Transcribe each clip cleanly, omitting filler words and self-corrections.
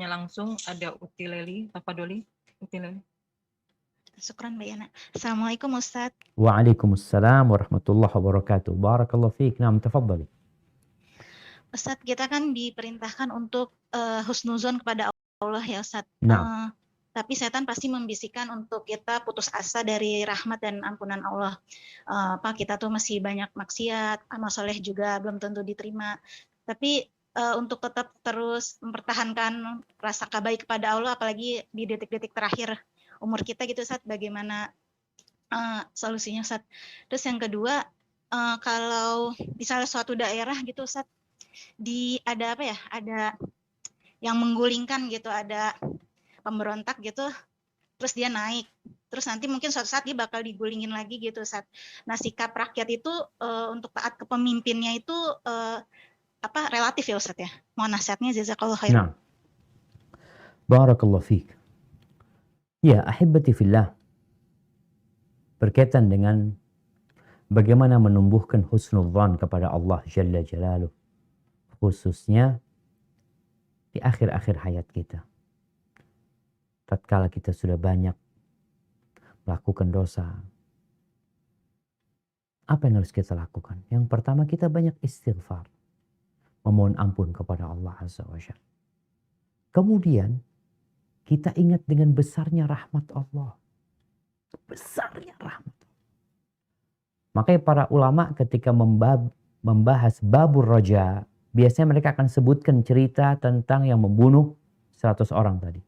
langsung ada Utileli, Tafadholi, Utileli. Syukran Mbak Yana. Assalamualaikum Ustaz. Waalaikumsalam warahmatullahi wabarakatuh. Barakallahu fiik. Naam, tafadhali. Ustaz, kita kan diperintahkan untuk husnuzon kepada Allah ya Ustaz. Naam. Tapi setan pasti membisikkan untuk kita putus asa dari rahmat dan ampunan Allah. Kita tuh masih banyak maksiat, amal soleh juga belum tentu diterima. Tapi untuk tetap terus mempertahankan rasa kabaik kepada Allah, apalagi di detik-detik terakhir umur kita gitu Ustaz, bagaimana solusinya Ustaz? Terus yang kedua, kalau misalnya suatu daerah gitu Ustaz, ada yang menggulingkan gitu, ada pemberontak gitu, terus dia naik, terus nanti mungkin suatu saat dia bakal digulingin lagi gitu Ustaz. Nah, sikap rakyat itu untuk taat ke pemimpinnya itu relatif ya Ustaz ya. Mohon nasihatnya, jazakallahu khairan. Nah, barakallahu fiik. Ya, ahibati fillah, berkaitan dengan bagaimana menumbuhkan husnudzan kepada Allah Jalla Jalaluh, khususnya di akhir-akhir hayat kita. Tatkala kita sudah banyak melakukan dosa, apa yang harus kita lakukan? Yang pertama, kita banyak istighfar, memohon ampun kepada Allah Azza wa Jalla. Kemudian kita ingat dengan besarnya rahmat Allah. Besarnya rahmat. Makanya para ulama ketika membahas babur roja, biasanya mereka akan sebutkan cerita tentang yang membunuh 100 orang tadi.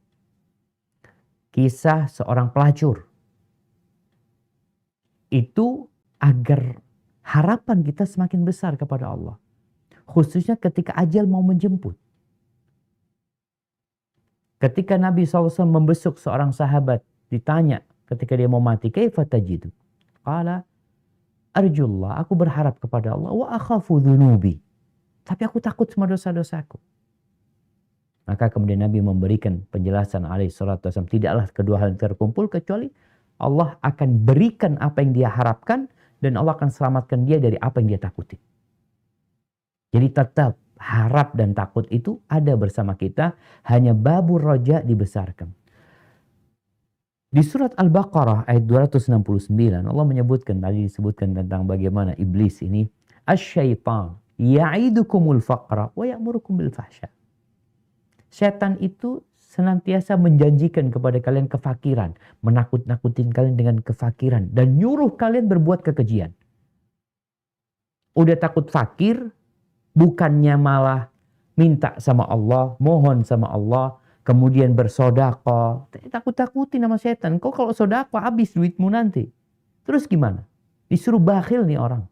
Kisah seorang pelacur. Itu agar harapan kita semakin besar kepada Allah. Khususnya ketika ajal mau menjemput. Ketika Nabi SAW membesuk seorang sahabat, ditanya ketika dia mau mati, kaifa tajidu? Qala, arjullah, aku berharap kepada Allah, wa akhafu dhunubi. Tapi aku takut sama dosa-dosaku. Maka kemudian Nabi memberikan penjelasan alaihi salatu wasallam, tidaklah kedua hal terkumpul kecuali Allah akan berikan apa yang dia harapkan dan Allah akan selamatkan dia dari apa yang dia takuti. Jadi tetap harap dan takut itu ada bersama kita, hanya babur roja dibesarkan. Di surat Al-Baqarah ayat 269 Allah menyebutkan, tadi disebutkan tentang bagaimana iblis ini asyaitan ya'idukumul faqra wa ya'murukum bil fahsya. Setan itu senantiasa menjanjikan kepada kalian kefakiran, menakut-nakutin kalian dengan kefakiran dan nyuruh kalian berbuat kekejian. Udah takut fakir, bukannya malah minta sama Allah, mohon sama Allah, kemudian bersedekah. Takut-takutin sama setan. Kok kalau sedekah habis duitmu nanti? Terus gimana? Disuruh bakhil nih orang.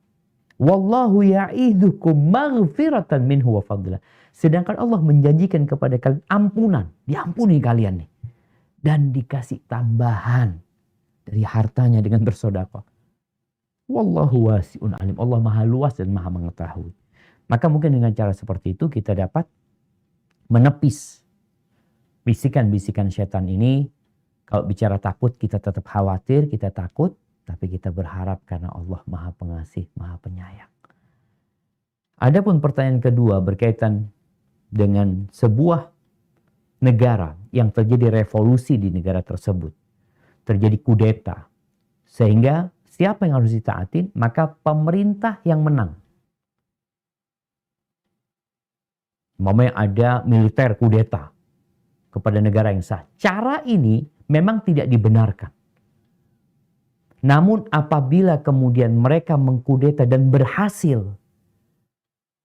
Wallahu ya'idukum maghfiratan minhu wa fadla. Sedangkan Allah menjanjikan kepada kalian ampunan. Diampuni kalian nih. Dan dikasih tambahan dari hartanya dengan bersedekah. Wallahu wasi'un alim. Allah maha luas dan maha mengetahui. Maka mungkin dengan cara seperti itu kita dapat menepis bisikan-bisikan setan ini. Kalau bicara takut, kita tetap khawatir, kita takut. Tapi kita berharap karena Allah maha pengasih, maha penyayang. Adapun pertanyaan kedua berkaitan dengan sebuah negara yang terjadi revolusi di negara tersebut. Terjadi kudeta. Sehingga siapa yang harus ditaatin? Maka pemerintah yang menang. Umpamanya ada militer kudeta kepada negara yang sah. Cara ini memang tidak dibenarkan. Namun apabila kemudian mereka mengkudeta dan berhasil,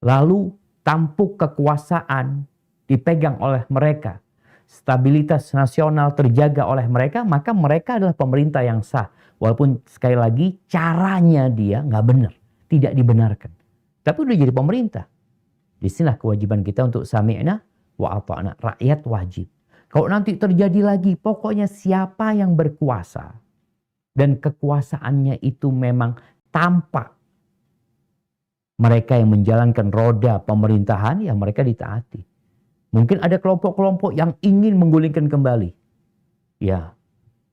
lalu tampuk kekuasaan dipegang oleh mereka, stabilitas nasional terjaga oleh mereka, maka mereka adalah pemerintah yang sah. Walaupun sekali lagi caranya dia nggak benar, tidak dibenarkan. Tapi udah jadi pemerintah. Disinilah kewajiban kita untuk sami'na wa ata'na. Rakyat wajib. Kalau nanti terjadi lagi, pokoknya siapa yang berkuasa dan kekuasaannya itu memang tampak mereka yang menjalankan roda pemerintahan, ya mereka ditaati. Mungkin ada kelompok-kelompok yang ingin menggulingkan kembali. Ya,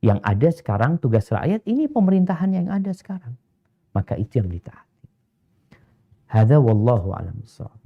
yang ada sekarang tugas rakyat ini pemerintahan yang ada sekarang. Maka itu yang ditaati. Hadza wallahu a'lam bissawab.